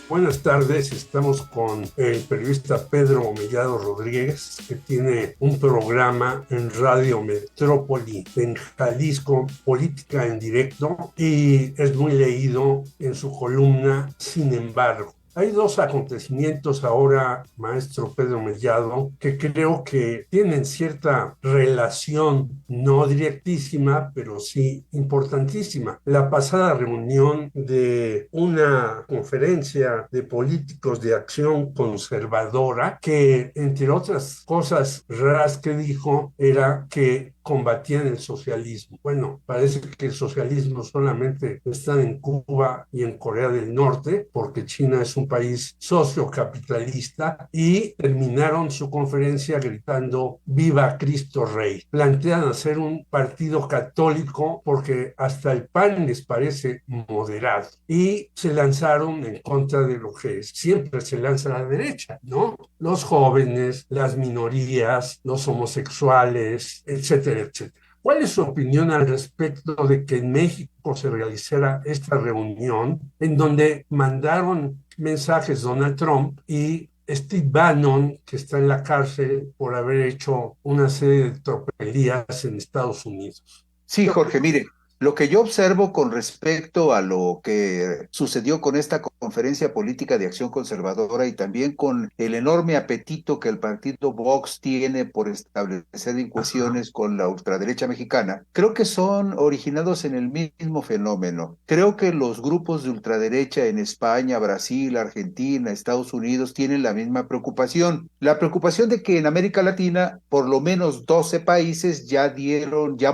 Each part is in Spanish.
Buenas tardes, estamos con el periodista Pedro Mellado Rodríguez, que tiene un programa en Radio Metrópoli en Jalisco, Política en Directo, y es muy leído en su columna Sin embargo. Hay dos acontecimientos ahora, maestro Pedro Mellado, que creo que tienen cierta relación, no directísima, pero sí importantísima. La pasada reunión de una conferencia de políticos de acción conservadora, que entre otras cosas raras que dijo, era que combatían el socialismo. Bueno, parece que el socialismo solamente está en Cuba y en Corea del Norte, porque China es un país sociocapitalista, y terminaron su conferencia gritando ¡Viva Cristo Rey! Plantean hacer un partido católico porque hasta el PAN les parece moderado, y se lanzaron en contra de lo que siempre se lanza a la derecha, ¿no? Los jóvenes, las minorías, los homosexuales, etcétera, etcétera. ¿Cuál es su opinión al respecto de que en México se realizara esta reunión en donde mandaron mensajes Donald Trump y Steve Bannon, que está en la cárcel por haber hecho una serie de tropelías en Estados Unidos? Sí, Jorge, mire, lo que yo observo con respecto a lo que sucedió con esta conferencia política de acción conservadora y también con el enorme apetito que el partido Vox tiene por establecer Ajá. vinculaciones con la ultraderecha mexicana, creo que son originados en el mismo fenómeno. Creo que los grupos de ultraderecha en España, Brasil, Argentina, Estados Unidos tienen la misma preocupación. La preocupación de que en América Latina por lo menos 12 países ya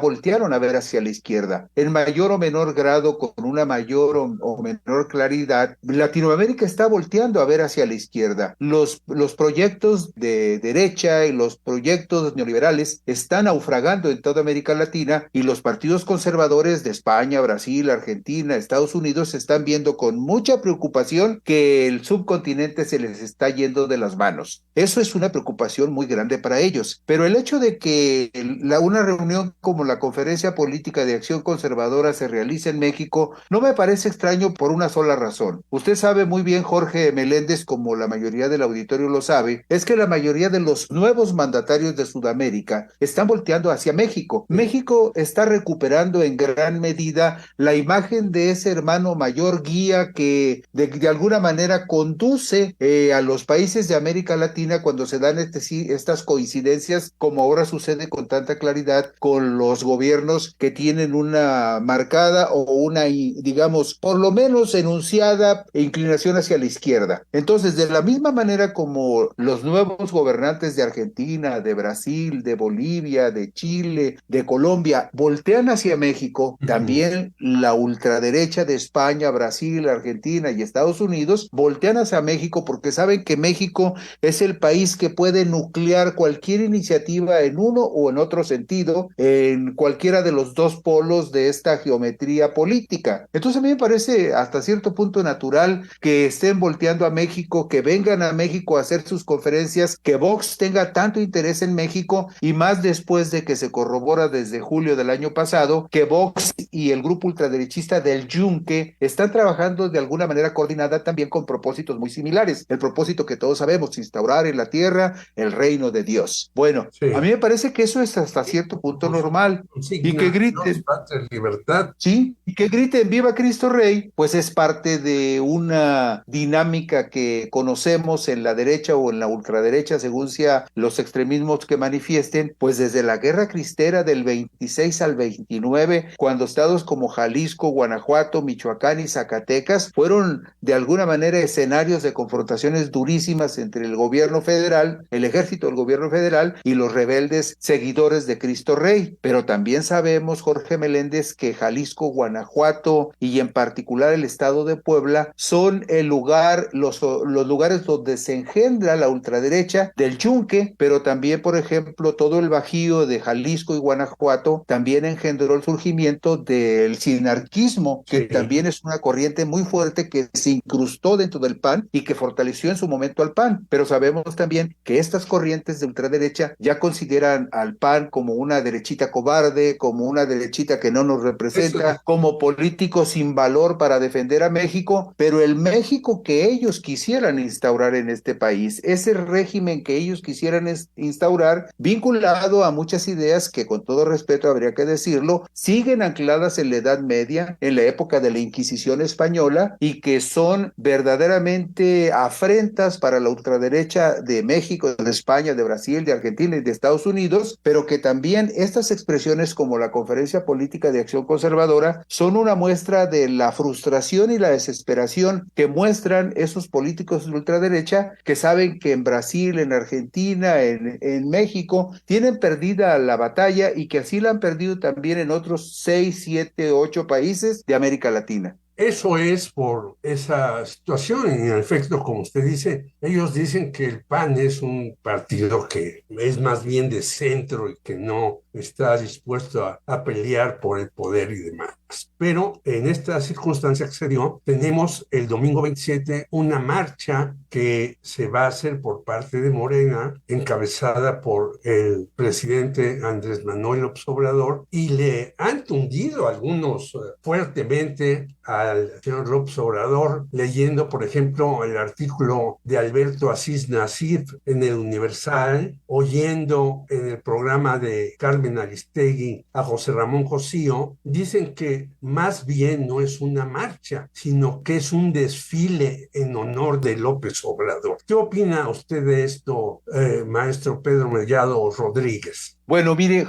voltearon a ver hacia la izquierda, en mayor o menor grado, con una mayor o menor claridad. Latinoamérica está volteando a ver hacia la izquierda. Los proyectos de derecha y los proyectos neoliberales están naufragando en toda América Latina y los partidos conservadores de España, Brasil, Argentina, Estados Unidos están viendo con mucha preocupación que el subcontinente se les está yendo de las manos. Eso es una preocupación muy grande para ellos. Pero el hecho de que una reunión como la Conferencia Política de Acción Conservadora se realice en México no me parece extraño por una sola razón. Usted sabe muy bien, Jorge Meléndez, como la mayoría del auditorio lo sabe, es que la mayoría de los nuevos mandatarios de Sudamérica están volteando hacia México. Sí. México está recuperando en gran medida la imagen de ese hermano mayor guía que de alguna manera conduce a los países de América Latina cuando se dan estas coincidencias, como ahora sucede con tanta claridad con los gobiernos que tienen una marcada o una, digamos, por lo menos enunciada inclinación hacia la izquierda. Entonces, de la misma manera como los nuevos gobernantes de Argentina, de Brasil, de Bolivia, de Chile, de Colombia, voltean hacia México, Ujú. también la ultraderecha de España, Brasil, Argentina y Estados Unidos voltean hacia México porque saben que México es el país que puede nuclear cualquier iniciativa en uno o en otro sentido, en cualquiera de los dos polos de esta geometría política. Entonces a mí me parece hasta cierto punto natural que estén volteando a México, que vengan a México a hacer sus conferencias, que Vox tenga tanto interés en México y más después de que se corrobora desde julio del año pasado que Vox y el grupo ultraderechista del Yunque están trabajando de alguna manera coordinada también con propósitos muy similares. El propósito que todos sabemos, instaurar en la tierra el reino de Dios. Bueno, a Sí. mí me parece que eso es hasta cierto punto Con su normal. Y que consigna, Dios, griten, patria, libertad. ¿sí? Y que griten Viva Cristo Rey, pues es parte de una dinámica que conocemos en la derecha o en la ultraderecha, según sea los extremismos que manifiesten, pues desde la guerra cristera del 26 al 29, cuando estados como Jalisco, Guanajuato, Michoacán y Zacatecas fueron de alguna manera escenarios de confrontaciones durísimas entre el gobierno federal, el ejército del gobierno federal y los rebeldes seguidores de Cristo Rey. Pero también sabemos, Jorge Meléndez, que Jalisco, Guanajuato y en particular el estado de Puebla son los lugares donde se engendra la ultraderecha del Yunque, pero también, por ejemplo, todo el Bajío de Jalisco y Guanajuato también engendró el surgimiento del sinarquismo, que Sí. también es una corriente muy fuerte que se incrustó dentro del PAN y que fortaleció en su momento al PAN. Pero sabemos también que estas corrientes de ultraderecha ya consideran al PAN como una derechita cobarde, como una derechita que no nos Eso representa como políticos sin valor para defender a México, pero el México que ellos quisieran instaurar en este país, ese régimen que ellos quisieran instaurar, vinculado a muchas ideas que, con todo respeto habría que decirlo, siguen ancladas en la Edad Media, en la época de la Inquisición española, y que son verdaderamente afrentas para la ultraderecha de México, de España, de Brasil, de Argentina y de Estados Unidos, pero que también estas expresiones como la Conferencia Política de Acción Conservadora son una muestra de la frustración y la desesperación que muestran esos políticos de ultraderecha que saben que en Brasil, en Argentina, en México, tienen perdida la batalla y que así la han perdido también en otros 6, 7, 8 países de América Latina. Eso es por esa situación. Y en efecto, como usted dice, ellos dicen que el PAN es un partido que es más bien de centro y que no está dispuesto a pelear por el poder y demás. Pero en esta circunstancia que se dio, tenemos el domingo 27 una marcha que se va a hacer por parte de Morena, encabezada por el presidente Andrés Manuel López Obrador, y le han tundido algunos fuertemente al señor López Obrador, leyendo, por ejemplo, el artículo de Alberto Asís Nasif en el Universal, oyendo en el programa de Carmen Aristegui a José Ramón Cosío, dicen que más bien no es una marcha, sino que es un desfile en honor de López Obrador. ¿Qué opina usted de esto, maestro Pedro Mellado Rodríguez? Bueno, mire,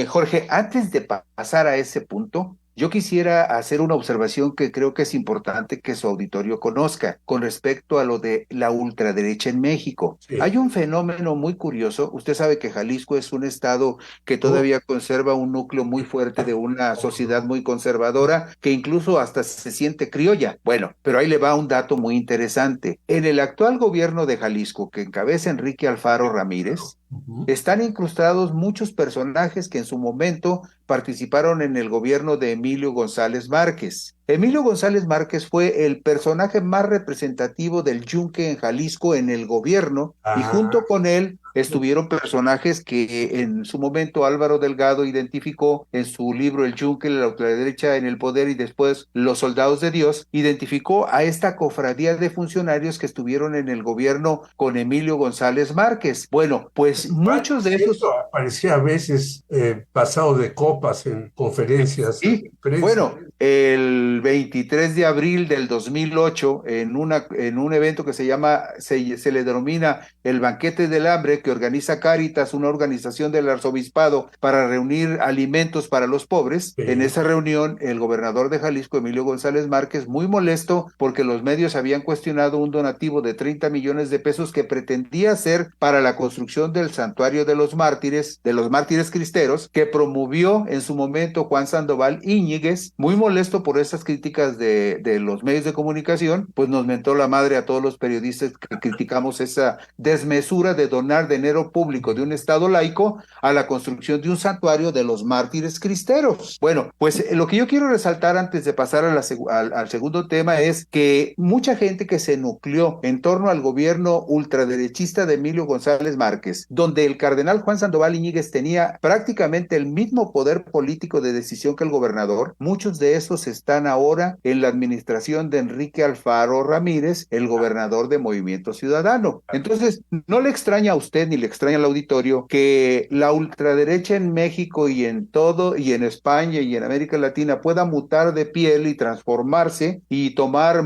Jorge, antes de pasar a ese punto, yo quisiera hacer una observación que creo que es importante que su auditorio conozca con respecto a lo de la ultraderecha en México. Sí. Hay un fenómeno muy curioso. Usted sabe que Jalisco es un estado que Oh, todavía conserva un núcleo muy fuerte de una sociedad muy conservadora que incluso hasta se siente criolla. Bueno, pero ahí le va un dato muy interesante. En el actual gobierno de Jalisco, que encabeza Enrique Alfaro Ramírez, uh-huh. están incrustados muchos personajes que en su momento participaron en el gobierno de Emilio González Márquez. Emilio González Márquez fue el personaje más representativo del Yunque en Jalisco en el gobierno y Ah, junto con él estuvieron personajes que en su momento Álvaro Delgado identificó en su libro El Yunque, la ultraderecha en el poder y después Los Soldados de Dios, identificó a esta cofradía de funcionarios que estuvieron en el gobierno con Emilio González Márquez. Bueno, pues cual, por muchos de cierto, esos. aparecía a veces pasado de copas en conferencias de Sí, prensa. bueno, el 23 de abril del 2008, en un evento que se le denomina el Banquete del Hambre, que organiza Cáritas, una organización del arzobispado para reunir alimentos para los pobres, en Sí. esa reunión el gobernador de Jalisco, Emilio González Márquez, muy molesto porque los medios habían cuestionado un donativo de 30 millones de pesos que pretendía ser para la construcción del santuario de los mártires cristeros, que promovió en su momento Juan Sandoval Íñiguez, muy molesto por esas críticas de los medios de comunicación, pues nos mentó la madre a todos los periodistas que criticamos esa desmesura de donar dinero público de un Estado laico a la construcción de un santuario de los mártires cristeros. Bueno, pues lo que yo quiero resaltar antes de pasar al segundo tema es que mucha gente que se nucleó en torno al gobierno ultraderechista de Emilio González Márquez, donde el cardenal Juan Sandoval Íñiguez tenía prácticamente el mismo poder político de decisión que el gobernador, muchos de esos están ahora en la administración de Enrique Alfaro Ramírez, el gobernador de Movimiento Ciudadano. Entonces, no le extraña a usted ni le extraña al auditorio que la ultraderecha en México y en todo, y en España y en América Latina pueda mutar de piel y transformarse y tomar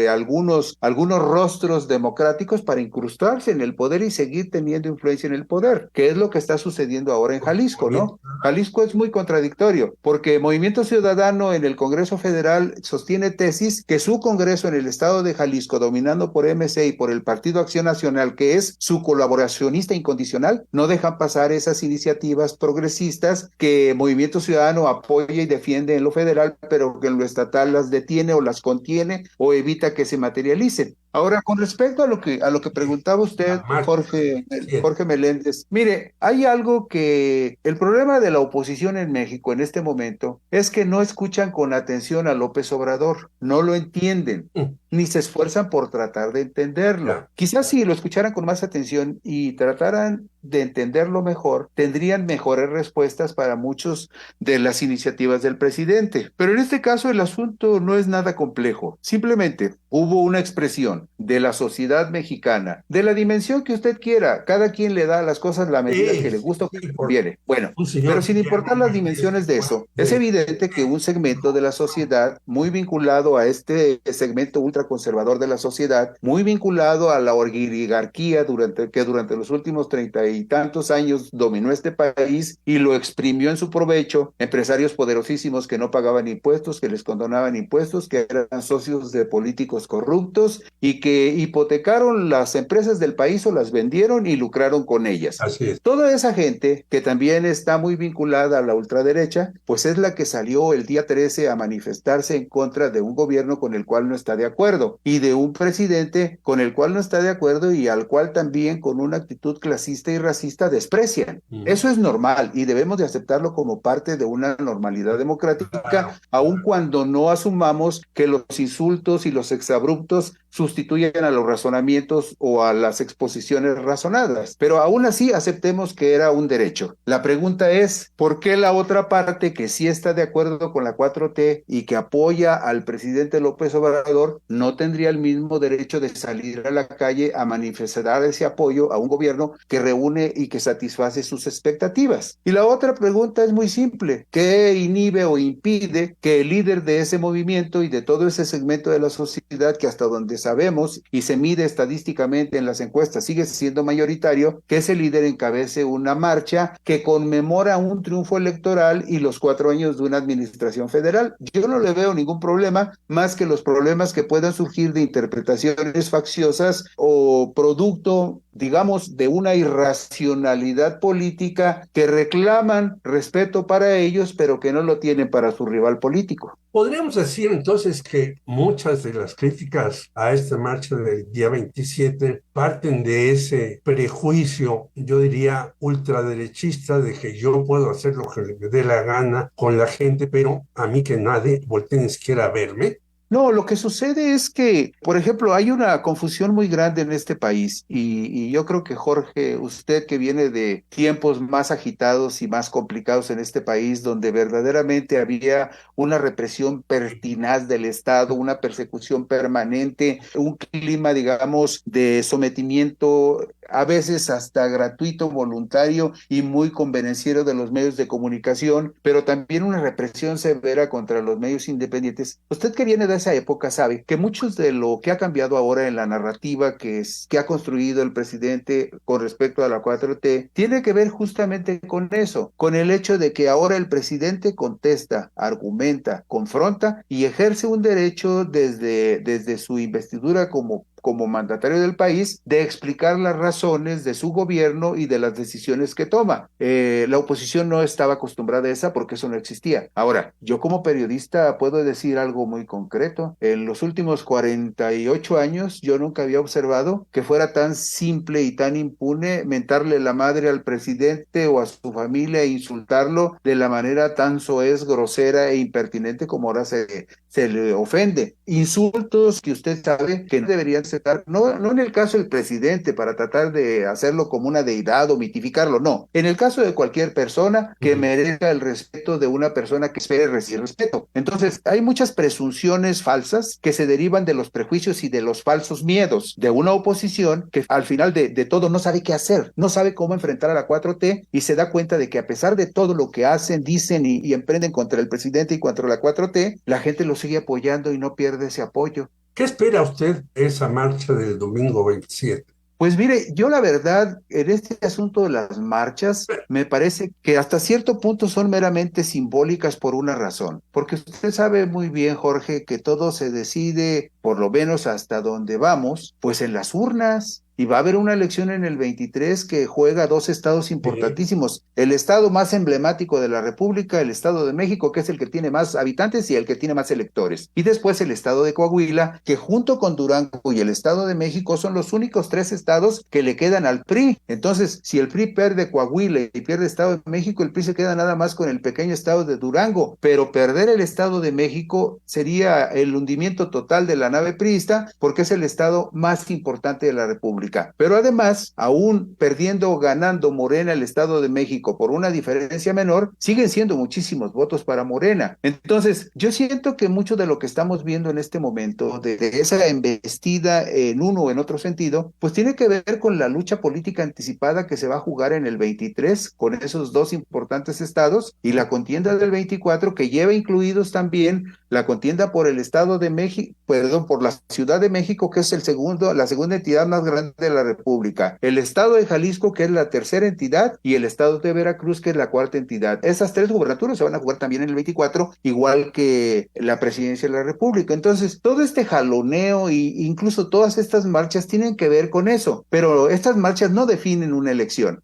algunos rostros democráticos para incrustarse en el poder y seguir teniendo influencia en el poder, que es lo que está sucediendo ahora en Jalisco, ¿no? Jalisco es muy contradictorio, porque Movimiento Ciudadano en el Congreso Federal sostiene tesis que su Congreso en el estado de Jalisco, dominado por MC y por el Partido Acción Nacional, que es su colaboracionista incondicional, no dejan pasar esas iniciativas progresistas que Movimiento Ciudadano apoya y defiende en lo federal, pero que en lo estatal las detiene o las contiene o evita que se materialicen. Ahora, con respecto a lo que preguntaba usted, Sí. Jorge Meléndez, mire, hay algo que el problema de la oposición en México en este momento es que no escuchan con atención a López Obrador, no lo entienden. ni se esfuerzan por tratar de entenderlo. Ya. Quizás si lo escucharan con más atención y trataran de entenderlo mejor, tendrían mejores respuestas para muchos de las iniciativas del presidente. Pero en este caso el asunto no es nada complejo. Simplemente hubo una expresión de la sociedad mexicana, de la dimensión que usted quiera. Cada quien le da a las cosas la medida que le gusta o que Sí, le por conviene. Bueno, un pero señor sin Guillermo importar las Valdés, dimensiones de eso, es evidente que un segmento de la sociedad muy vinculado a este segmento ultraconservador de la sociedad, muy vinculado a la oligarquía que durante los últimos 30 y tantos años dominó este país y lo exprimió en su provecho, empresarios poderosísimos que no pagaban impuestos, que les condonaban impuestos, que eran socios de políticos corruptos y que hipotecaron las empresas del país o las vendieron y lucraron con ellas. así es. Toda esa gente que también está muy vinculada a la ultraderecha, pues es la que salió el día 13 a manifestarse en contra de un gobierno con el cual no está de acuerdo y de un presidente con el cual no está de acuerdo y al cual también con una actitud clasista y racista desprecian. Eso es normal y debemos de aceptarlo como parte de una normalidad democrática, Claro. aun cuando no asumamos que los insultos y los exabruptos sustituyen a los razonamientos o a las exposiciones razonadas. Pero aún así aceptemos que era un derecho. La pregunta es, ¿por qué la otra parte que sí está de acuerdo con la 4T y que apoya al presidente López Obrador no tendría el mismo derecho de salir a la calle a manifestar ese apoyo a un gobierno que reúne y que satisface sus expectativas? Y la otra pregunta es muy simple. ¿Qué inhibe o impide que el líder de ese movimiento y de todo ese segmento de la sociedad que hasta donde sabemos y se mide estadísticamente en las encuestas sigue siendo mayoritario, que ese líder encabece una marcha que conmemora un triunfo electoral y los 4 años de una administración federal? Yo no le veo ningún problema más que los problemas que puedan surgir de interpretaciones facciosas o producto, digamos, de una irracionalidad política que reclaman respeto para ellos, pero que no lo tienen para su rival político. Podríamos decir entonces que muchas de las críticas a esta marcha del día 27 parten de ese prejuicio, yo diría, ultraderechista de que yo puedo hacer lo que me dé la gana con la gente, pero a mí que nadie voltee ni siquiera a verme. No, lo que sucede es que, por ejemplo, hay una confusión muy grande en este país y yo creo que Jorge, usted que viene de tiempos más agitados y más complicados en este país, donde verdaderamente había una represión pertinaz del Estado, una persecución permanente, un clima, digamos, de sometimiento a veces hasta gratuito, voluntario y muy convenenciero de los medios de comunicación, pero también una represión severa contra los medios independientes. Usted que viene de esa época sabe que muchos de lo que ha cambiado ahora en la narrativa que ha construido el presidente con respecto a la 4T tiene que ver justamente con eso, con el hecho de que ahora el presidente contesta, argumenta, confronta y ejerce un derecho desde su investidura como mandatario del país, de explicar las razones de su gobierno y de las decisiones que toma. La oposición no estaba acostumbrada a esa porque eso no existía. Ahora, yo como periodista puedo decir algo muy concreto. En los últimos 48 años yo nunca había observado que fuera tan simple y tan impune mentarle la madre al presidente o a su familia e insultarlo de la manera tan soez, grosera e impertinente como ahora se le ofende. Insultos que usted sabe que no deberían estar, no en el caso del presidente para tratar de hacerlo como una deidad o mitificarlo, no. En el caso de cualquier persona que merezca el respeto de una persona que espere recibir respeto. Entonces, hay muchas presunciones falsas que se derivan de los prejuicios y de los falsos miedos de una oposición que al final de todo no sabe qué hacer, no sabe cómo enfrentar a la 4T y se da cuenta de que a pesar de todo lo que hacen, dicen y emprenden contra el presidente y contra la 4T, la gente los sigue apoyando y no pierde ese apoyo. ¿Qué espera usted de esa marcha del domingo 27? Pues mire, yo la verdad, en este asunto de las marchas, me parece que hasta cierto punto son meramente simbólicas por una razón, porque usted sabe muy bien, Jorge, que todo se decide, por lo menos hasta donde vamos, pues en las urnas. y va a haber una elección en el 23 que juega dos estados importantísimos. El estado más emblemático de la República, el Estado de México, que es el que tiene más habitantes y el que tiene más electores. Y después el estado de Coahuila, que junto con Durango y el Estado de México son los únicos tres estados que le quedan al PRI. Entonces, si el PRI pierde Coahuila y pierde Estado de México, el PRI se queda nada más con el pequeño estado de Durango. Pero perder el Estado de México sería el hundimiento total de la nave priista, porque es el estado más importante de la República. Pero además, aún perdiendo o ganando Morena el Estado de México por una diferencia menor, siguen siendo muchísimos votos para Morena. Entonces, yo siento que mucho de lo que estamos viendo en este momento, de esa embestida en uno o en otro sentido, pues tiene que ver con la lucha política anticipada que se va a jugar en el 23 con esos dos importantes estados y la contienda del 24 que lleva incluidos también la contienda por el Estado de México, perdón, por la Ciudad de México, que es la segunda entidad más grande de la República, el Estado de Jalisco, que es la tercera entidad, y el Estado de Veracruz, que es la cuarta entidad. Esas tres gubernaturas se van a jugar también en el 24, igual que la presidencia de la República. Entonces, todo este jaloneo e incluso todas estas marchas tienen que ver con eso, pero estas marchas no definen una elección.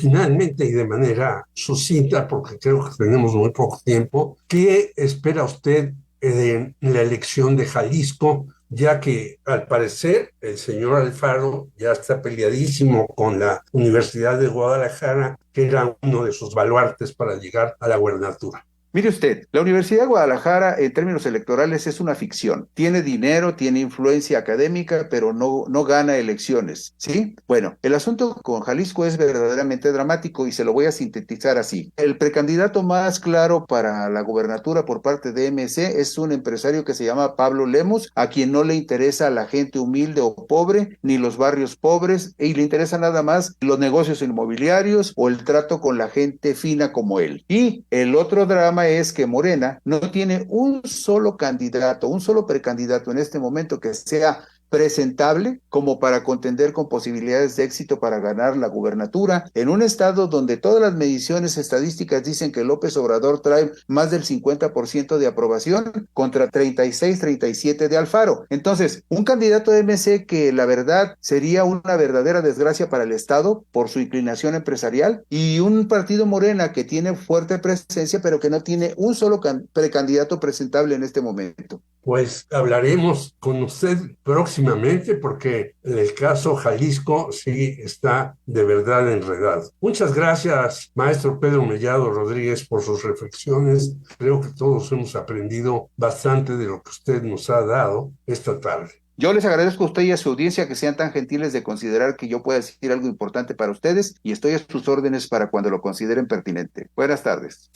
Finalmente y de manera sucinta, porque creo que tenemos muy poco tiempo, ¿qué espera usted en la elección de Jalisco? Ya que al parecer el señor Alfaro ya está peleadísimo con la Universidad de Guadalajara, que era uno de sus baluartes para llegar a la gubernatura. Mire usted, la Universidad de Guadalajara en términos electorales es una ficción. Tiene dinero, tiene influencia académica, pero no gana elecciones, ¿sí? Bueno, el asunto con Jalisco es verdaderamente dramático y se lo voy a sintetizar así. El precandidato más claro para la gubernatura por parte de MC es un empresario que se llama Pablo Lemus, a quien no le interesa la gente humilde o pobre, ni los barrios pobres, y le interesa nada más los negocios inmobiliarios o el trato con la gente fina como él. Y el otro drama es que Morena no tiene un solo candidato, un solo precandidato en este momento que sea presentable como para contender con posibilidades de éxito para ganar la gubernatura en un estado donde todas las mediciones estadísticas dicen que López Obrador trae más del 50% de aprobación contra 36, 37 de Alfaro. Entonces, un candidato de MC que la verdad sería una verdadera desgracia para el estado por su inclinación empresarial y un partido Morena que tiene fuerte presencia pero que no tiene un solo precandidato presentable en este momento. Pues hablaremos con usted próximamente porque en el caso Jalisco sí está de verdad enredado. Muchas gracias, maestro Pedro Mellado Rodríguez, por sus reflexiones. Creo que todos hemos aprendido bastante de lo que usted nos ha dado esta tarde. Yo les agradezco a usted y a su audiencia que sean tan gentiles de considerar que yo pueda decir algo importante para ustedes y estoy a sus órdenes para cuando lo consideren pertinente. Buenas tardes.